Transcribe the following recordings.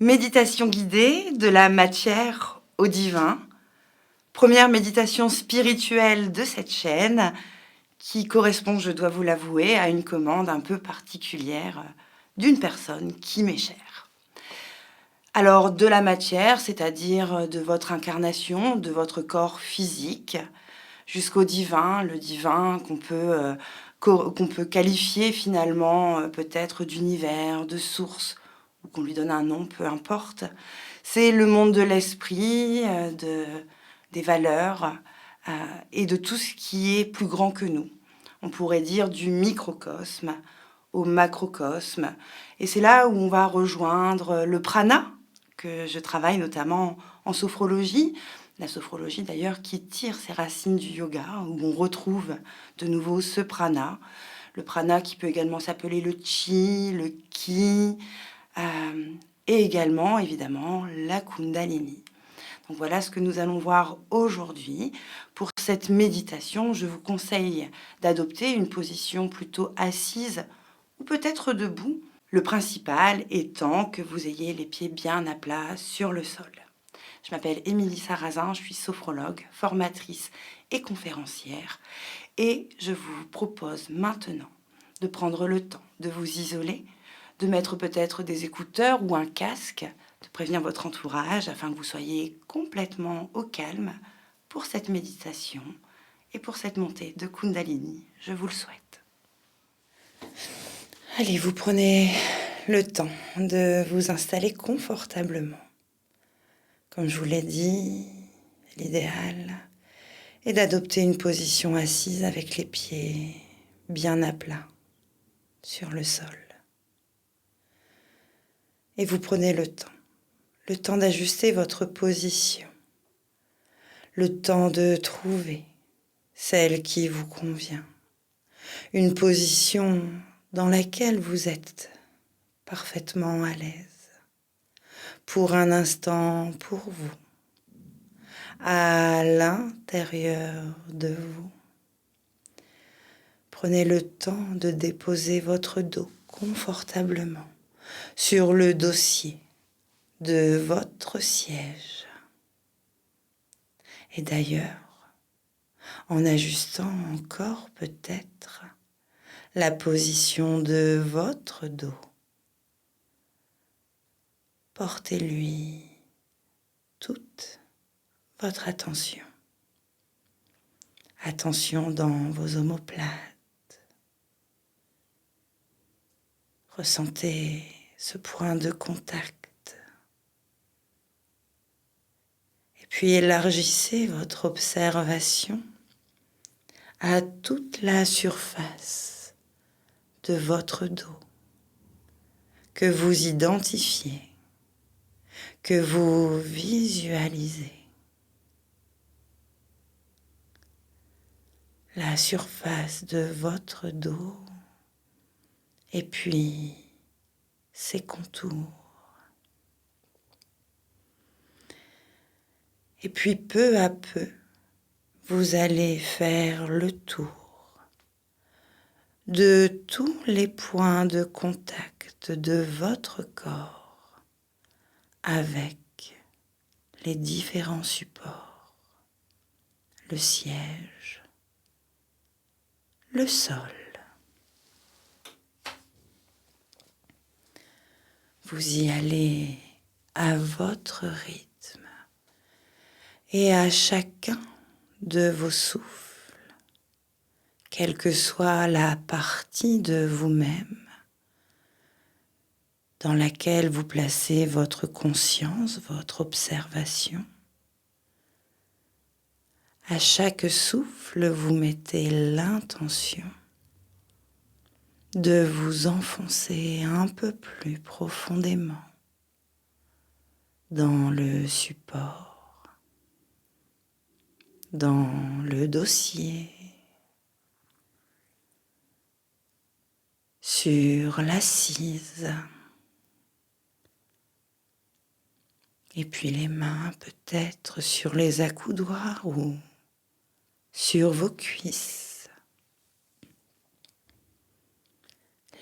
Méditation guidée de la matière au divin. Première méditation spirituelle de cette chaîne qui correspond, je dois vous l'avouer, à une commande un peu particulière d'une personne qui m'est chère. Alors, de la matière, c'est-à-dire de votre incarnation, de votre corps physique, jusqu'au divin, le divin qu'on peut qualifier finalement peut-être d'univers, de source, ou qu'on lui donne un nom, peu importe. C'est le monde de l'esprit, des valeurs et de tout ce qui est plus grand que nous. On pourrait dire du microcosme au macrocosme. Et c'est là où on va rejoindre le prana, que je travaille notamment en sophrologie. La sophrologie d'ailleurs qui tire ses racines du yoga, où on retrouve de nouveau ce prana. Le prana qui peut également s'appeler le chi, le ki, et également évidemment la kundalini. Donc voilà ce que nous allons voir aujourd'hui. Pour cette méditation, je vous conseille d'adopter une position plutôt assise ou peut-être debout. Le principal étant que vous ayez les pieds bien à plat sur le sol. Je m'appelle Émilie Sarrazin, je suis sophrologue, formatrice et conférencière. Et je vous propose maintenant de prendre le temps de vous isoler, de mettre peut-être des écouteurs ou un casque, de prévenir votre entourage afin que vous soyez complètement au calme pour cette méditation et pour cette montée de Kundalini. Je vous le souhaite. Allez, vous prenez le temps de vous installer confortablement. Comme je vous l'ai dit, l'idéal est d'adopter une position assise avec les pieds bien à plat sur le sol. Et vous prenez le temps d'ajuster votre position, le temps de trouver celle qui vous convient, une position dans laquelle vous êtes parfaitement à l'aise, pour un instant pour vous, à l'intérieur de vous. Prenez le temps de déposer votre dos confortablement sur le dossier de votre siège. Et d'ailleurs, en ajustant encore peut-être la position de votre dos, portez-lui toute votre attention. Attention dans vos omoplates. Ressentez ce point de contact. Et puis élargissez votre observation à toute la surface de votre dos que vous identifiez, que vous visualisez. La surface de votre dos et puis ses contours. Et puis peu à peu, vous allez faire le tour de tous les points de contact de votre corps avec les différents supports, le siège, le sol. Vous y allez à votre rythme et à chacun de vos souffles, quelle que soit la partie de vous-même dans laquelle vous placez votre conscience, votre observation. À chaque souffle, vous mettez l'intention de vous enfoncer un peu plus profondément dans le support, dans le dossier, sur l'assise, et puis les mains peut-être sur les accoudoirs ou sur vos cuisses,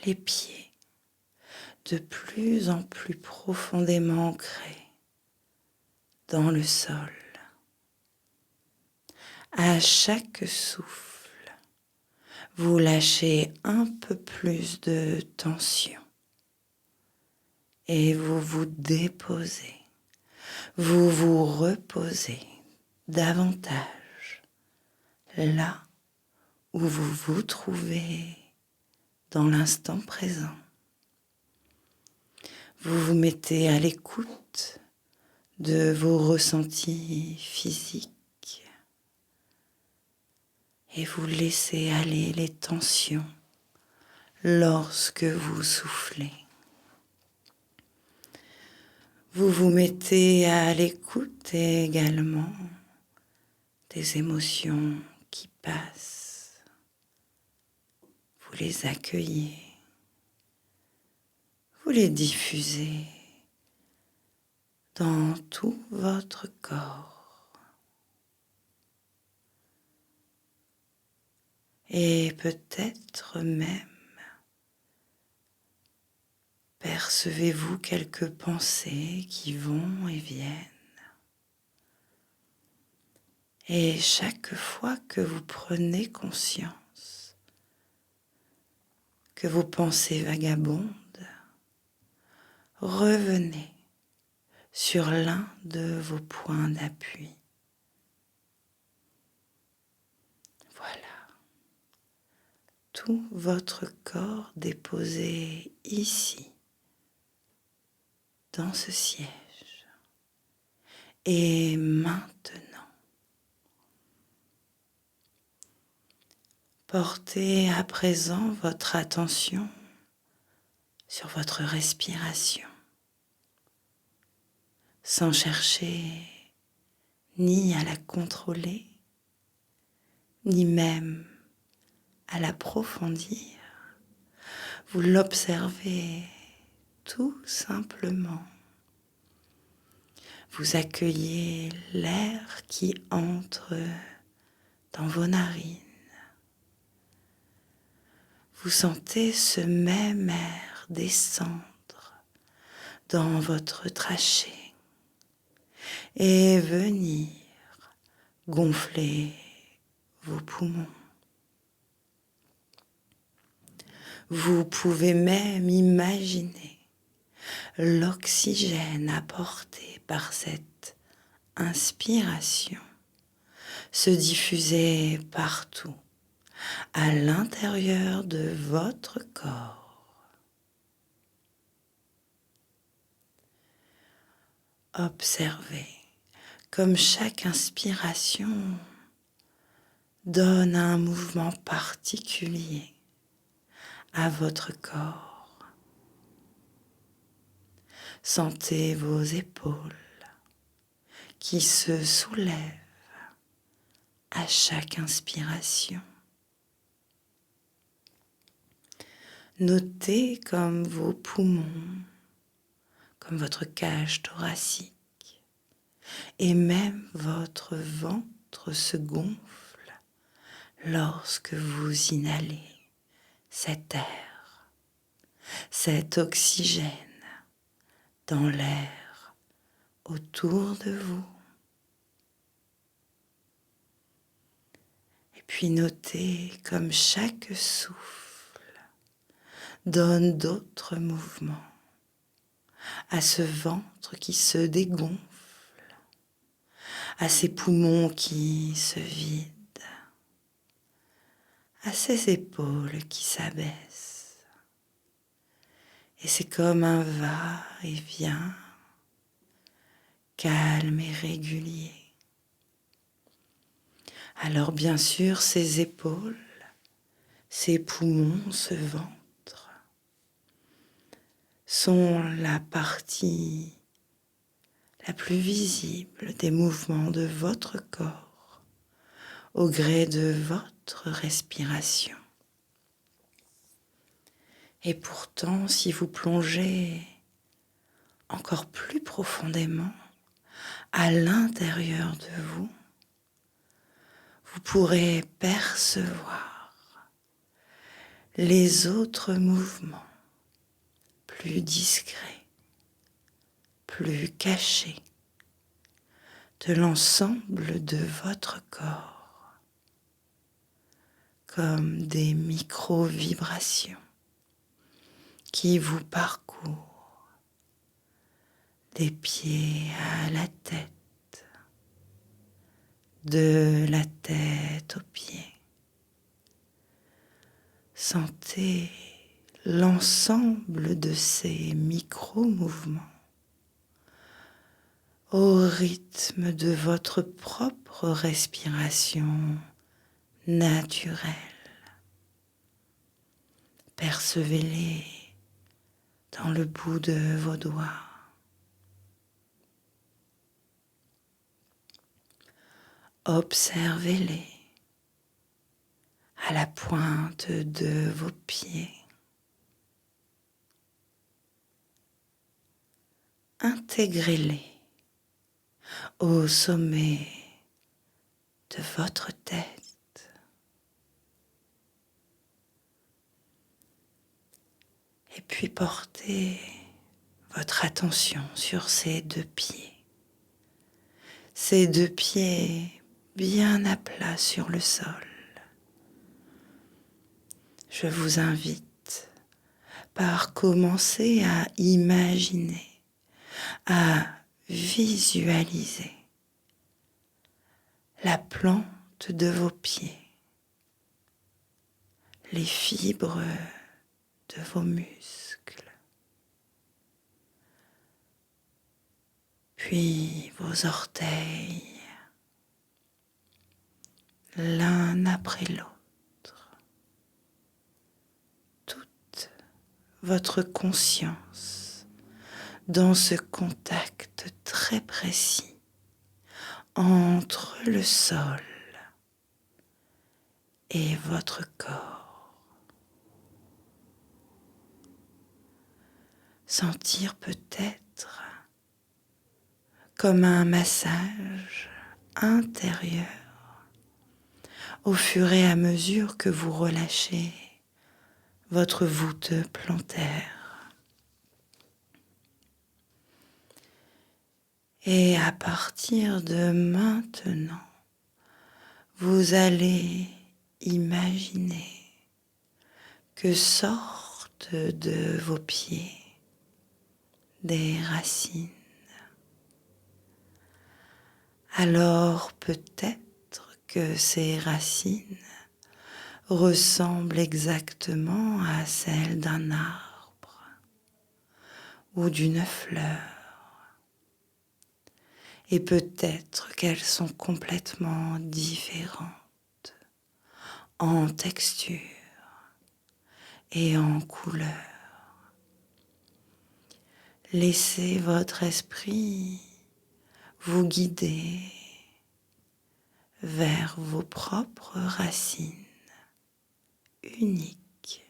les pieds de plus en plus profondément ancré dans le sol. À chaque souffle, vous lâchez un peu plus de tension et vous vous déposez, vous vous reposez davantage là où vous vous trouvez dans l'instant présent. Vous vous mettez à l'écoute de vos ressentis physiques et vous laissez aller les tensions lorsque vous soufflez. Vous vous mettez à l'écoute également des émotions qui passent. Vous les accueillez, vous les diffusez dans tout votre corps. Et peut-être même percevez-vous quelques pensées qui vont et viennent. Et chaque fois que vous prenez conscience que vos pensées vagabondent, revenez sur l'un de vos points d'appui. Voilà. Tout votre corps déposé ici, dans ce siège. Et maintenant, portez à présent votre attention sur votre respiration, sans chercher ni à la contrôler, ni même à l'approfondir. Vous l'observez tout simplement. Vous accueillez l'air qui entre dans vos narines. Vous sentez ce même air descendre dans votre trachée et venir gonfler vos poumons. Vous pouvez même imaginer l'oxygène apporté par cette inspiration se diffuser partout à l'intérieur de votre corps. Observez comme chaque inspiration donne un mouvement particulier à votre corps. Sentez vos épaules qui se soulèvent à chaque inspiration. Notez comme vos poumons, comme votre cage thoracique et même votre ventre se gonfle lorsque vous inhalez cet air, cet oxygène dans l'air autour de vous. Et puis notez comme chaque souffle donne d'autres mouvements à ce ventre qui se dégonfle, à ces poumons qui se vident, à ces épaules qui s'abaissent. Et c'est comme un va-et-vient, calme et régulier. Alors bien sûr, ces épaules, ces poumons, ce ventre sont la partie la plus visible des mouvements de votre corps au gré de votre respiration. Et pourtant, si vous plongez encore plus profondément à l'intérieur de vous, vous pourrez percevoir les autres mouvements plus discret, plus caché de l'ensemble de votre corps, comme des micro-vibrations qui vous parcourent des pieds à la tête, de la tête aux pieds. Sentez l'ensemble de ces micro-mouvements au rythme de votre propre respiration naturelle. Percevez-les dans le bout de vos doigts. Observez-les à la pointe de vos pieds. Intégrez-les au sommet de votre tête. Et puis portez votre attention sur ces deux pieds. Ces deux pieds bien à plat sur le sol. Je vous invite par commencer à imaginer, à visualiser la plante de vos pieds, les fibres de vos muscles, puis vos orteils, l'un après l'autre. Toute votre conscience dans ce contact très précis entre le sol et votre corps. Sentir peut-être comme un massage intérieur au fur et à mesure que vous relâchez votre voûte plantaire. Et à partir de maintenant, vous allez imaginer que sortent de vos pieds des racines. Alors peut-être que ces racines ressemblent exactement à celles d'un arbre ou d'une fleur. Et peut-être qu'elles sont complètement différentes en texture et en couleur. Laissez votre esprit vous guider vers vos propres racines uniques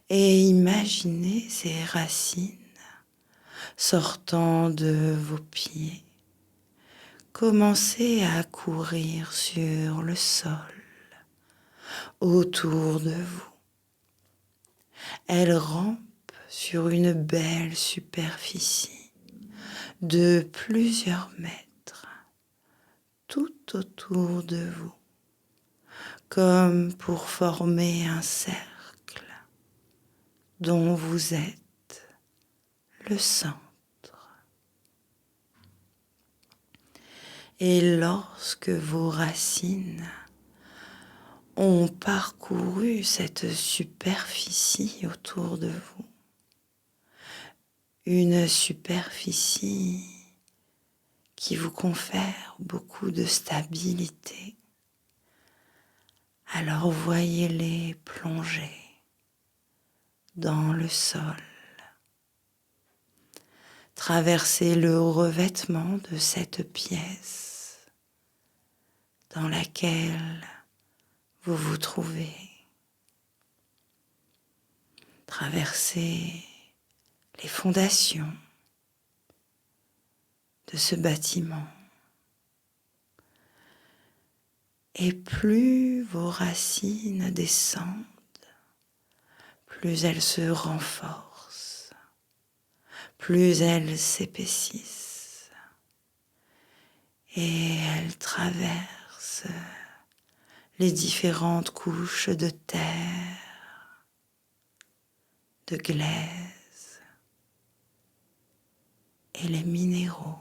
et imaginez ces racines sortant de vos pieds. Commencez à courir sur le sol autour de vous. Elles rampent sur une belle superficie de plusieurs mètres tout autour de vous, comme pour former un cercle dont vous êtes le centre. Et lorsque vos racines ont parcouru cette superficie autour de vous, une superficie qui vous confère beaucoup de stabilité, alors voyez-les plonger dans le sol, traverser le revêtement de cette pièce dans laquelle vous vous trouvez, traverser les fondations de ce bâtiment. Et plus vos racines descendent, plus elles se renforcent plus elles s'épaississent et elles traversent les différentes couches de terre, de glaise et les minéraux.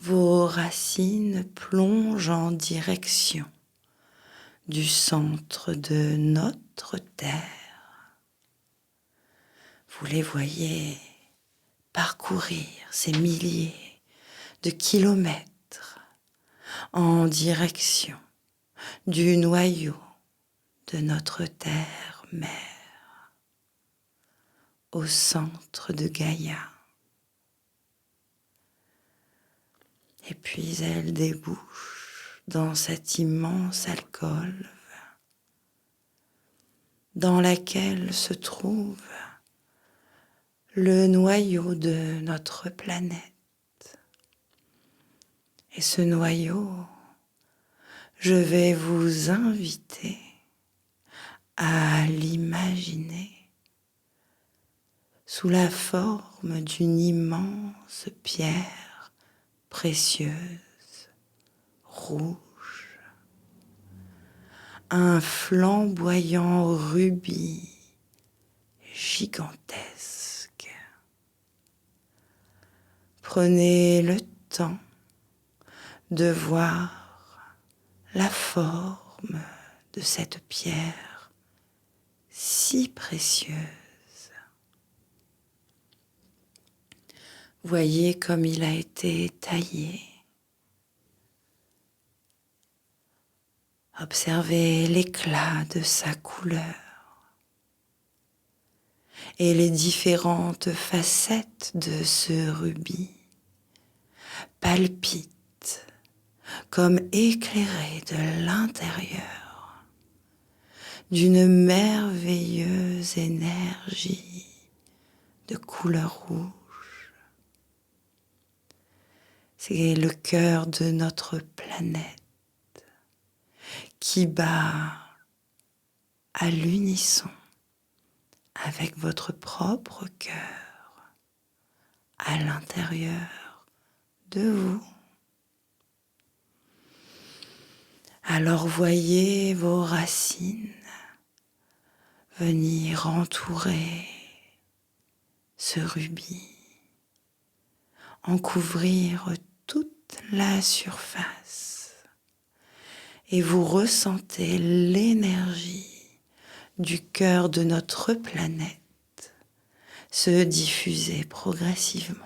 Vos racines plongent en direction du centre de notre terre. Vous les voyez parcourir ces milliers de kilomètres en direction du noyau de notre terre-mère, au centre de Gaïa. Et puis elle débouche dans cette immense alcôve dans laquelle se trouve le noyau de notre planète. Et ce noyau, je vais vous inviter à l'imaginer sous la forme d'une immense pierre précieuse, rouge, un flamboyant rubis gigantesque. Prenez le temps de voir la forme de cette pierre si précieuse. Voyez comme il a été taillé. Observez l'éclat de sa couleur et les différentes facettes de ce rubis palpitent comme éclairées de l'intérieur d'une merveilleuse énergie de couleur rouge. C'est le cœur de notre planète qui bat à l'unisson avec votre propre cœur à l'intérieur de vous. Alors voyez vos racines venir entourer ce rubis, en couvrir toute la surface, et vous ressentez l'énergie du cœur de notre planète se diffuser progressivement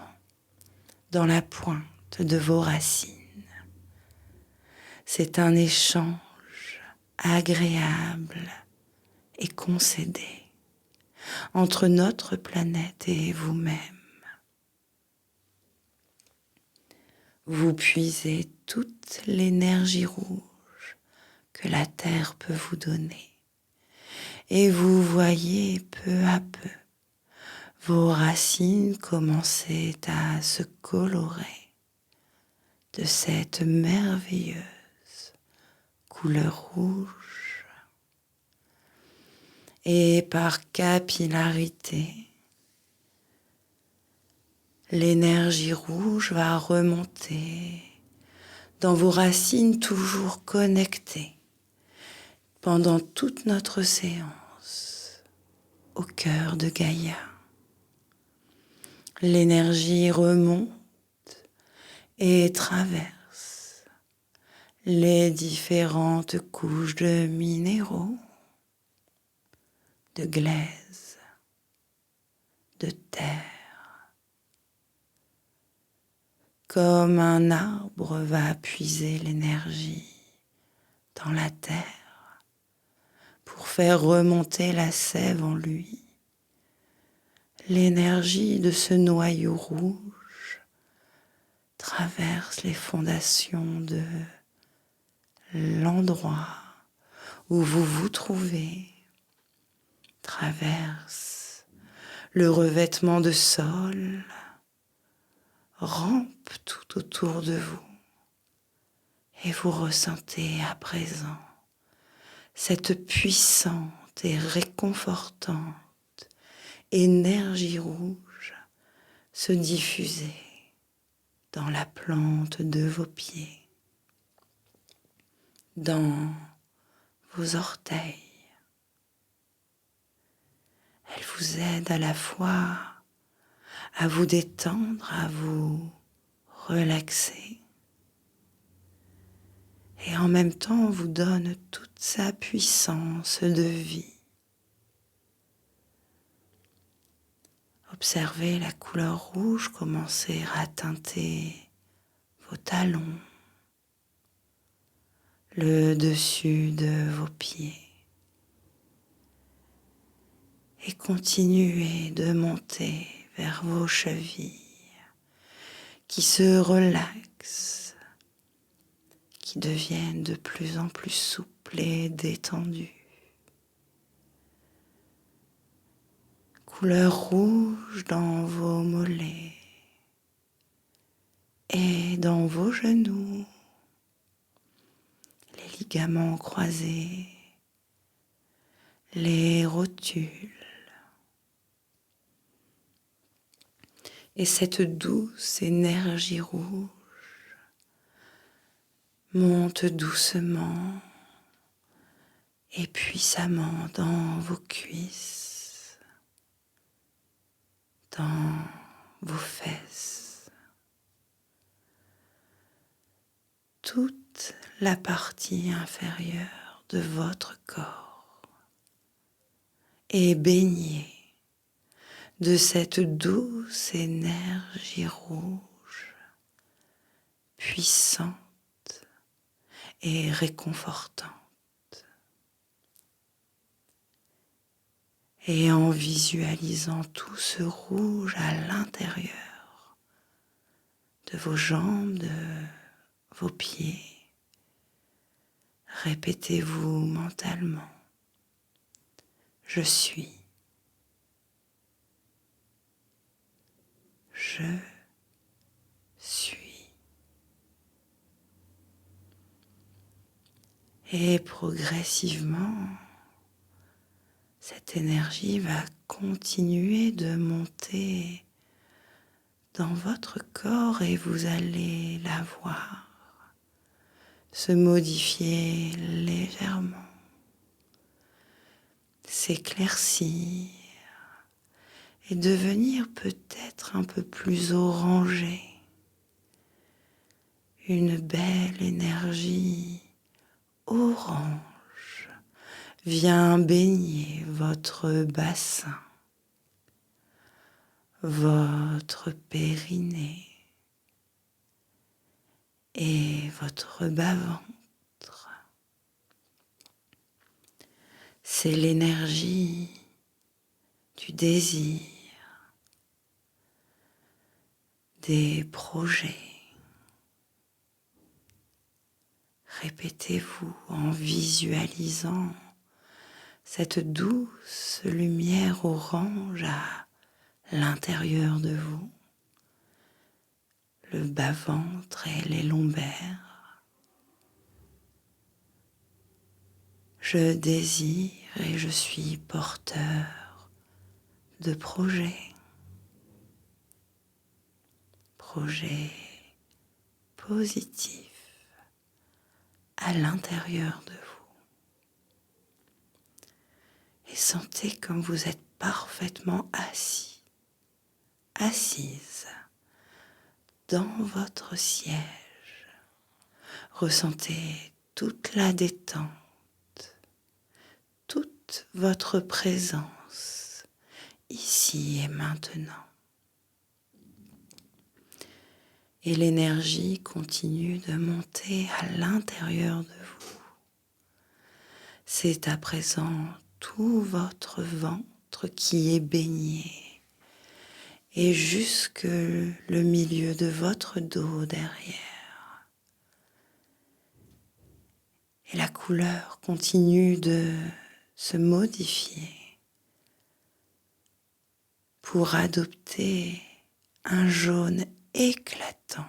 dans la pointe de vos racines. C'est un échange agréable et concédé entre notre planète et vous-même. Vous puisez toute l'énergie rouge que la Terre peut vous donner et vous voyez peu à peu vos racines commencer à se colorer de cette merveilleuse couleur rouge. Et par capillarité, l'énergie rouge va remonter dans vos racines toujours connectées pendant toute notre séance au cœur de Gaïa. L'énergie remonte et traverse les différentes couches de minéraux, de glaise, de terre. Comme un arbre va puiser l'énergie dans la terre pour faire remonter la sève en lui, l'énergie de ce noyau rouge traverse les fondations de l'endroit où vous vous trouvez, traverse le revêtement de sol, rampe tout autour de vous et vous ressentez à présent cette puissante et réconfortante énergie rouge se diffuser dans la plante de vos pieds, dans vos orteils. Elle vous aide à la fois à vous détendre, à vous relaxer, et en même temps vous donne toute sa puissance de vie. Observez la couleur rouge commencer à teinter vos talons, le dessus de vos pieds, et continuez de monter vers vos chevilles qui se relaxent, qui deviennent de plus en plus souples et détendues. Couleur rouge dans vos mollets et dans vos genoux, les ligaments croisés, les rotules. Et cette douce énergie rouge monte doucement et puissamment dans vos cuisses, dans vos fesses. Toute la partie inférieure de votre corps est baignée de cette douce énergie rouge, puissante et réconfortante. Et en visualisant tout ce rouge à l'intérieur de vos jambes, de vos pieds, répétez-vous mentalement: je suis. Je suis. Et progressivement, cette énergie va continuer de monter dans votre corps et vous allez la voir se modifier légèrement, s'éclaircir et devenir peut-être un peu plus orangé. Une belle énergie orange vient baigner votre bassin, votre périnée et votre bas-ventre. C'est l'énergie du désir, des projets. Répétez-vous en visualisant cette douce lumière orange à l'intérieur de vous, le bas-ventre et les lombaires. Je désire et je suis porteur de projets positifs à l'intérieur de vous. Et sentez comme vous êtes parfaitement assise dans votre siège. Ressentez toute la détente, toute votre présence ici et maintenant. Et l'énergie continue de monter à l'intérieur de vous. C'est à présent tout votre ventre qui est baigné et jusque le milieu de votre dos derrière. Et la couleur continue de se modifier pour adopter un jaune éclatant.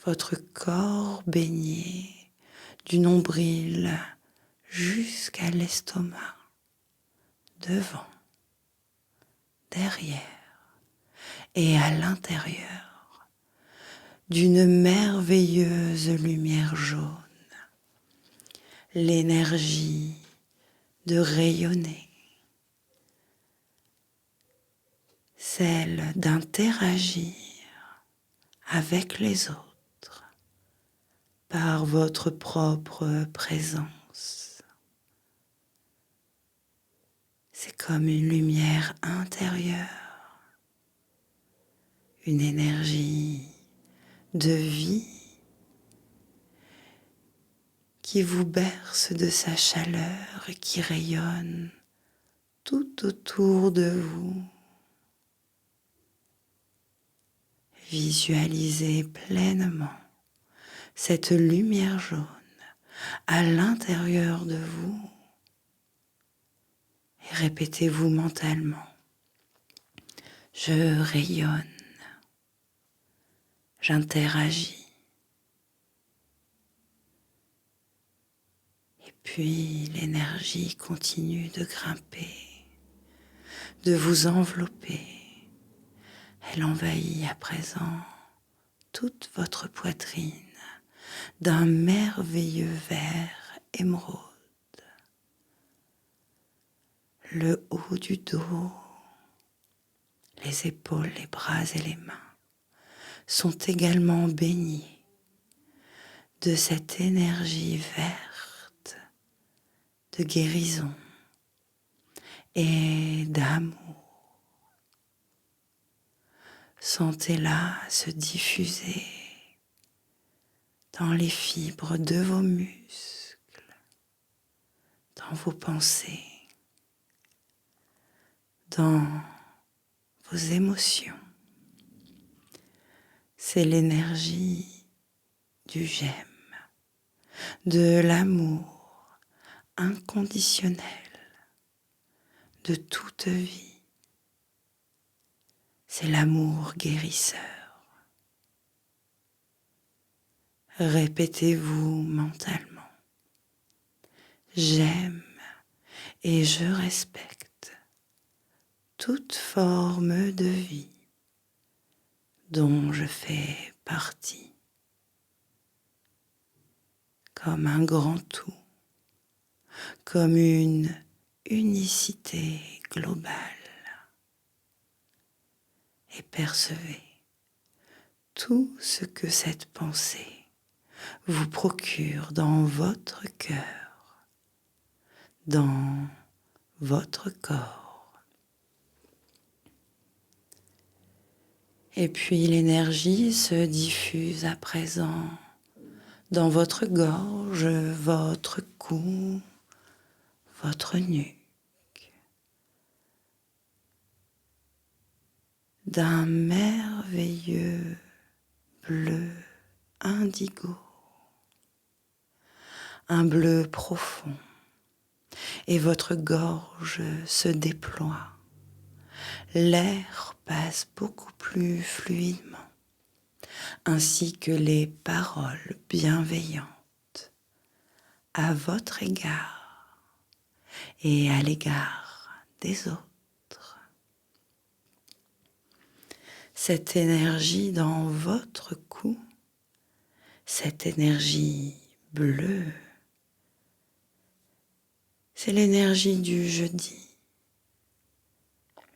Votre corps baigné du nombril jusqu'à l'estomac, devant, derrière et à l'intérieur d'une merveilleuse lumière jaune, l'énergie de rayonner, celle d'interagir avec les autres par votre propre présence. C'est comme une lumière intérieure, une énergie de vie qui vous berce de sa chaleur et qui rayonne tout autour de vous. Visualisez pleinement cette lumière jaune à l'intérieur de vous et répétez-vous mentalement: je rayonne, j'interagis. Et puis l'énergie continue de grimper, de vous envelopper. Elle envahit à présent toute votre poitrine d'un merveilleux vert émeraude. Le haut du dos, les épaules, les bras et les mains sont également baignés de cette énergie verte de guérison et d'amour. Sentez-la se diffuser dans les fibres de vos muscles, dans vos pensées, dans vos émotions. C'est l'énergie du j'aime, de l'amour inconditionnel de toute vie. C'est l'amour guérisseur. Répétez-vous mentalement: j'aime et je respecte toute forme de vie dont je fais partie, comme un grand tout, comme une unicité globale. Et percevez tout ce que cette pensée vous procure dans votre cœur, dans votre corps. Et puis l'énergie se diffuse à présent dans votre gorge, votre cou, votre nuque, d'un merveilleux bleu indigo, un bleu profond, et votre gorge se déploie. L'air passe beaucoup plus fluidement, ainsi que les paroles bienveillantes à votre égard et à l'égard des autres. Cette énergie dans votre cou, cette énergie bleue, c'est l'énergie du jeudi.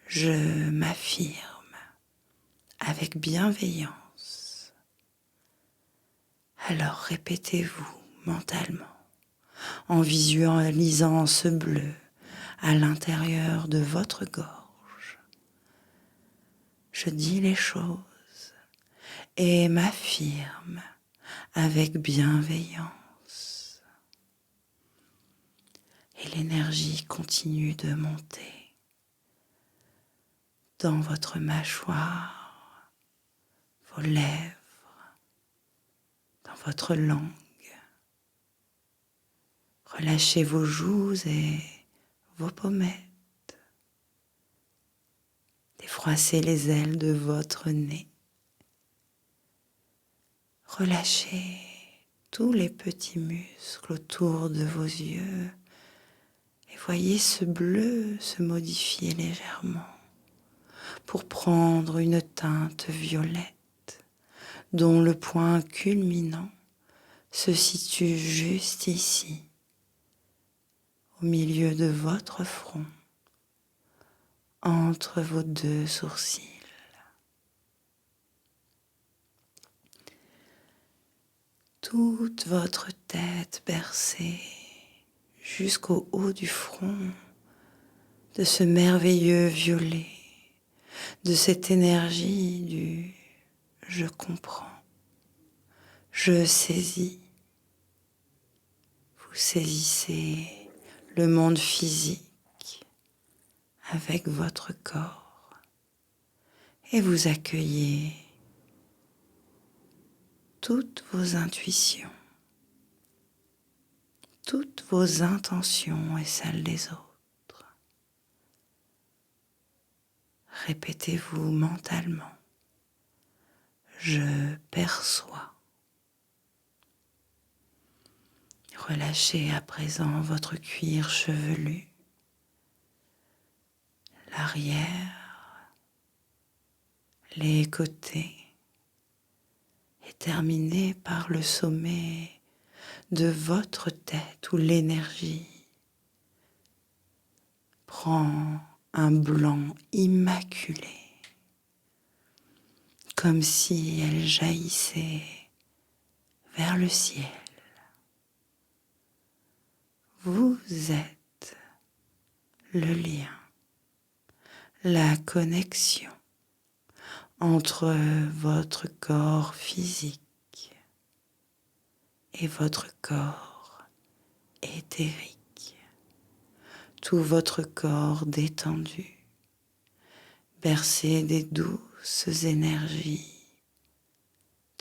Je m'affirme avec bienveillance. Alors répétez-vous mentalement, en visualisant ce bleu à l'intérieur de votre gorge. Je dis les choses et m'affirme avec bienveillance. Et l'énergie continue de monter dans votre mâchoire, vos lèvres, dans votre langue. Relâchez vos joues et vos pommettes. Défroissez les ailes de votre nez. Relâchez tous les petits muscles autour de vos yeux et voyez ce bleu se modifier légèrement prendre une teinte violette dont le point culminant se situe juste ici, au milieu de votre front, entre vos deux sourcils. Toute votre tête bercée jusqu'au haut du front de ce merveilleux violet, de cette énergie du « je comprends », je saisis. Vous saisissez le monde physique avec votre corps et vous accueillez toutes vos intuitions, toutes vos intentions et celles des autres. Répétez-vous mentalement, je perçois. Relâchez à présent votre cuir chevelu, l'arrière, les côtés, et terminez par le sommet de votre tête où l'énergie prend un blanc immaculé, comme si elle jaillissait vers le ciel. Vous êtes le lien, la connexion entre votre corps physique et votre corps éthérique. Tout votre corps détendu, bercé des douces énergies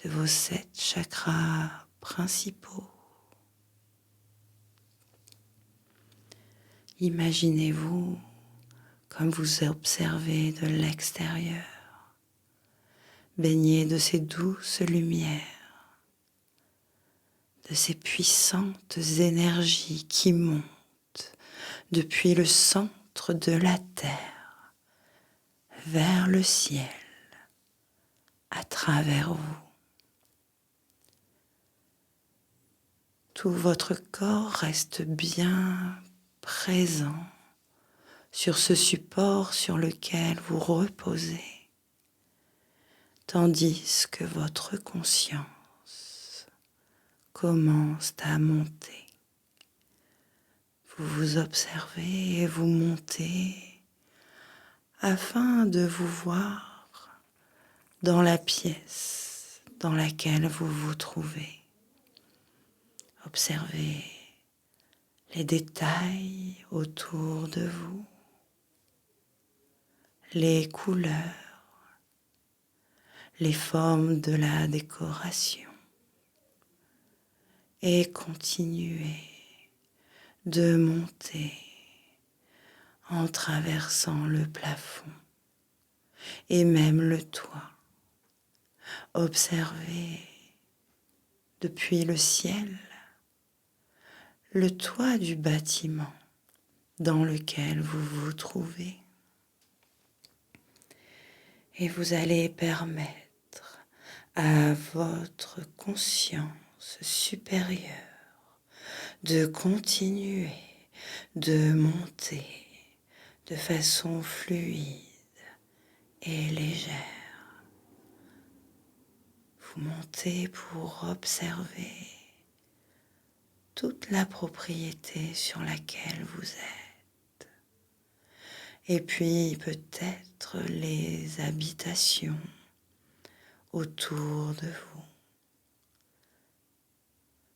de vos 7 chakras principaux. Imaginez-vous comme vous observez de l'extérieur, baigné de ces douces lumières, de ces puissantes énergies qui montent depuis le centre de la terre vers le ciel à travers vous. Tout votre corps reste bien présent sur ce support sur lequel vous reposez, tandis que votre conscience commence à monter. Vous vous observez et vous montez afin de vous voir dans la pièce dans laquelle vous vous trouvez. Observez les détails autour de vous, les couleurs, les formes de la décoration et continuez de monter en traversant le plafond et même le toit. Observez depuis le ciel le toit du bâtiment dans lequel vous vous trouvez. Et vous allez permettre à votre conscience supérieure de continuer de monter de façon fluide et légère. Vous montez pour observer toute la propriété sur laquelle vous êtes. Et puis peut-être les habitations autour de vous.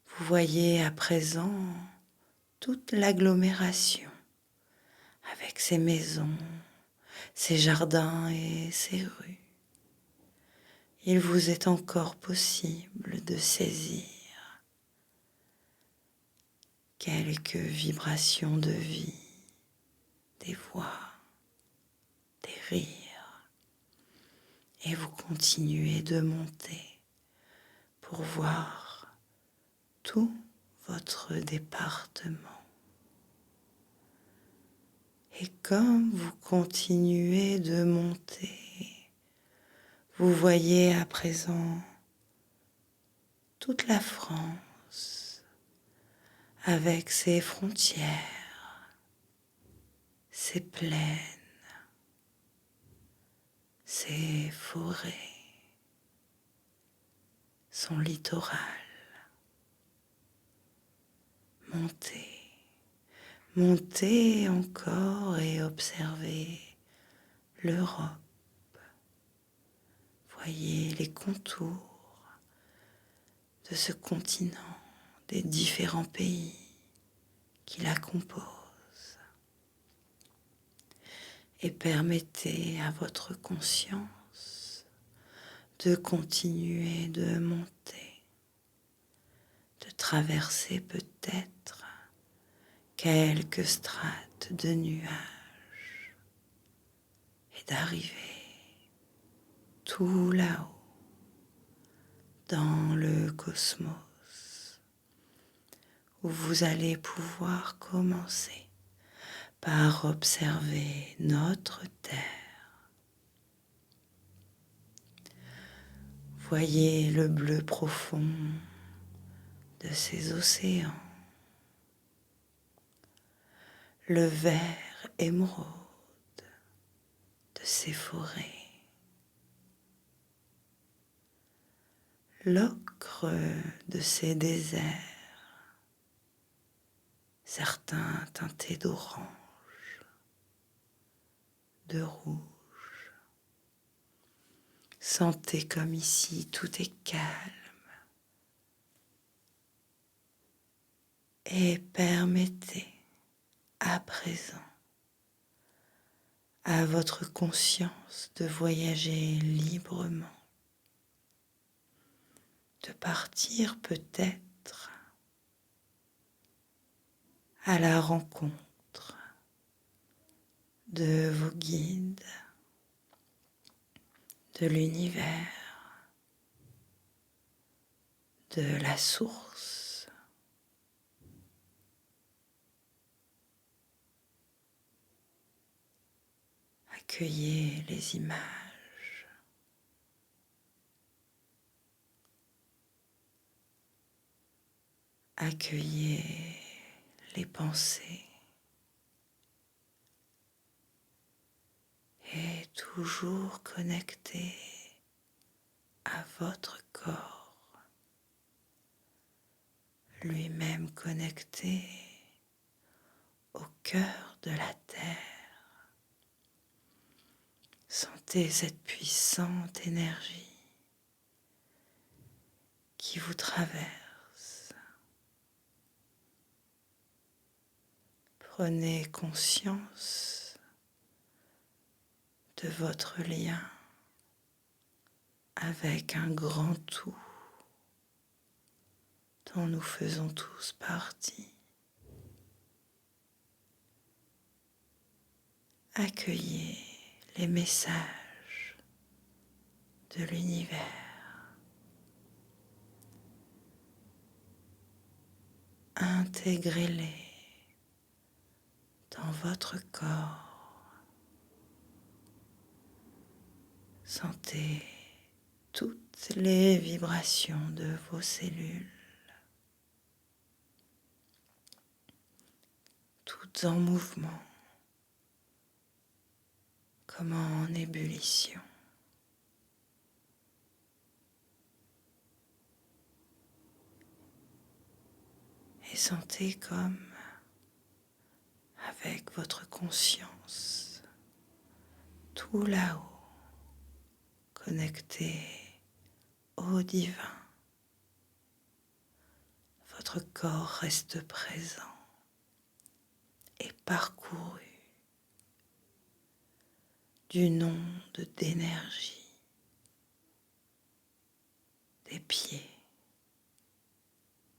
Vous voyez à présent toute l'agglomération avec ses maisons, ses jardins et ses rues. Il vous est encore possible de saisir quelques vibrations de vie, des voix, des rires, et vous continuez de monter pour voir tout votre département. Et comme vous continuez de monter, Vous voyez à présent toute la France avec ses frontières, ses plaines, ses forêts, son littoral. Montez encore et observez l'Europe. Voyez les contours de ce continent, des différents pays qui la composent. Et permettez à votre conscience de continuer de monter, de traverser peut-être quelques strates de nuages et d'arriver tout là-haut dans le cosmos où vous allez pouvoir commencer par observer notre Terre. Voyez le bleu profond de ces océans, le vert émeraude de ces forêts, l'ocre de ces déserts, certains teintés d'orange, de rouge. Sentez comme ici tout est calme et permettez à présent à votre conscience de voyager librement, de partir peut-être à la rencontre de vos guides, de l'univers, de la source. Accueillez les images, accueillez les pensées et toujours connecté à votre corps, lui-même connecté au cœur de la terre. Sentez cette puissante énergie qui vous traverse. Prenez conscience de votre lien avec un grand tout dont nous faisons tous partie. Accueillez les messages de l'univers. Intégrez-les dans votre corps. Sentez toutes les vibrations de vos cellules, toutes en mouvement, comme en ébullition. Et sentez comme, avec votre conscience, tout là-haut, connecté au divin, votre corps reste présent et parcouru d'une onde d'énergie des pieds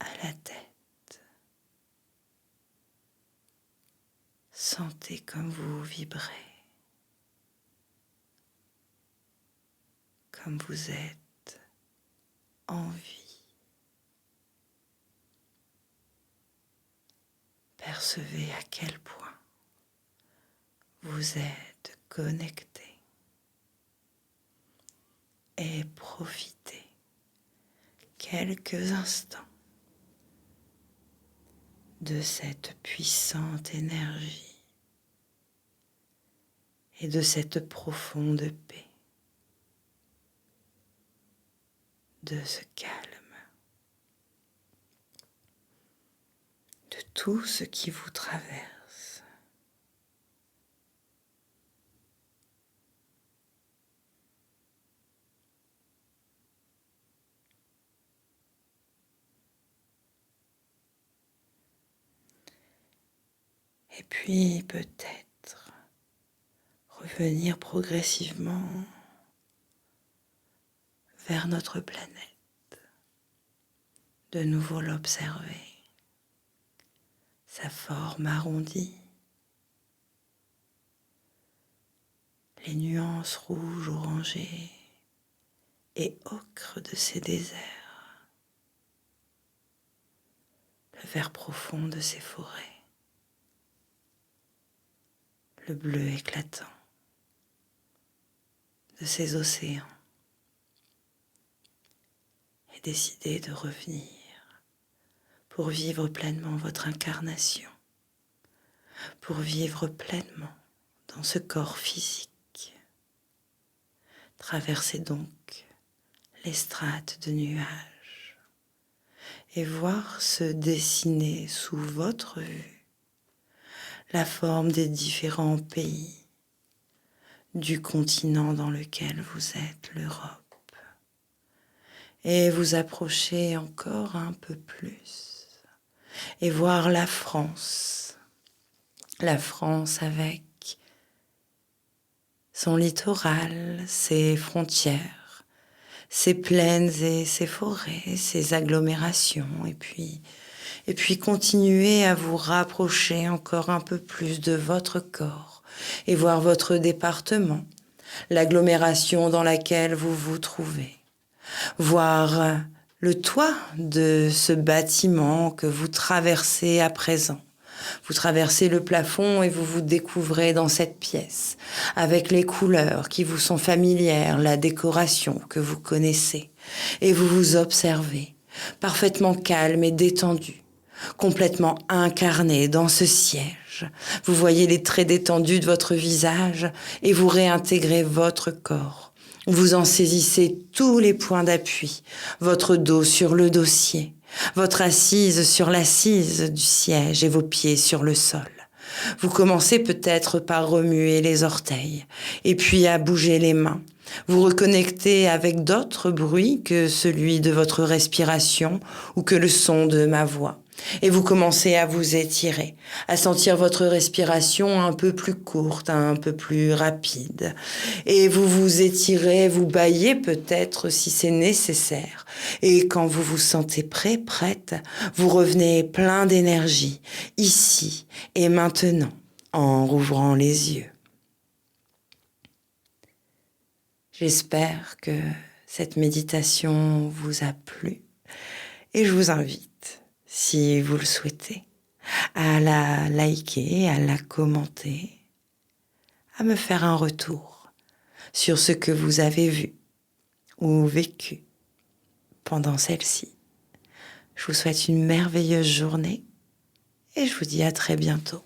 à la tête. Sentez comme vous vibrez, comme vous êtes en vie. Percevez à quel point vous êtes connecté et profitez quelques instants de cette puissante énergie et de cette profonde paix, de ce calme, de tout ce qui vous traverse. Et puis peut-être revenir progressivement vers notre planète, de nouveau l'observer, sa forme arrondie, les nuances rouges, orangées et ocre de ses déserts, le vert profond de ses forêts, le bleu éclatant de ses océans, et décider de revenir pour vivre pleinement votre incarnation, pour vivre pleinement dans ce corps physique. Traversez donc les strates de nuages et voir se dessiner sous votre vue la forme des différents pays du continent dans lequel vous êtes, l'Europe. Et vous approcher encore un peu plus et voir la France avec son littoral, ses frontières, ses plaines et ses forêts, ses agglomérations, et puis continuer à vous rapprocher encore un peu plus de votre corps et voir votre département, l'agglomération dans laquelle vous vous trouvez, voir le toit de ce bâtiment que vous traversez à présent. Vous traversez le plafond et vous vous découvrez dans cette pièce, avec les couleurs qui vous sont familières, la décoration que vous connaissez. Et vous vous observez, parfaitement calme et détendu, complètement incarné dans ce siège. Vous voyez les traits détendus de votre visage et vous réintégrez votre corps. Vous en saisissez tous les points d'appui, votre dos sur le dossier, votre assise sur l'assise du siège et vos pieds sur le sol. Vous commencez peut-être par remuer les orteils et puis à bouger les mains. Vous reconnectez avec d'autres bruits que celui de votre respiration ou que le son de ma voix. Et vous commencez à vous étirer, à sentir votre respiration un peu plus courte, un peu plus rapide. Et vous vous étirez, vous bâillez peut-être si c'est nécessaire. Et quand vous vous sentez prêt, prête, vous revenez plein d'énergie, ici et maintenant, en rouvrant les yeux. J'espère que cette méditation vous a plu et je vous invite, si vous le souhaitez, à la liker, à la commenter, à me faire un retour sur ce que vous avez vu ou vécu pendant celle-ci. Je vous souhaite une merveilleuse journée et je vous dis à très bientôt.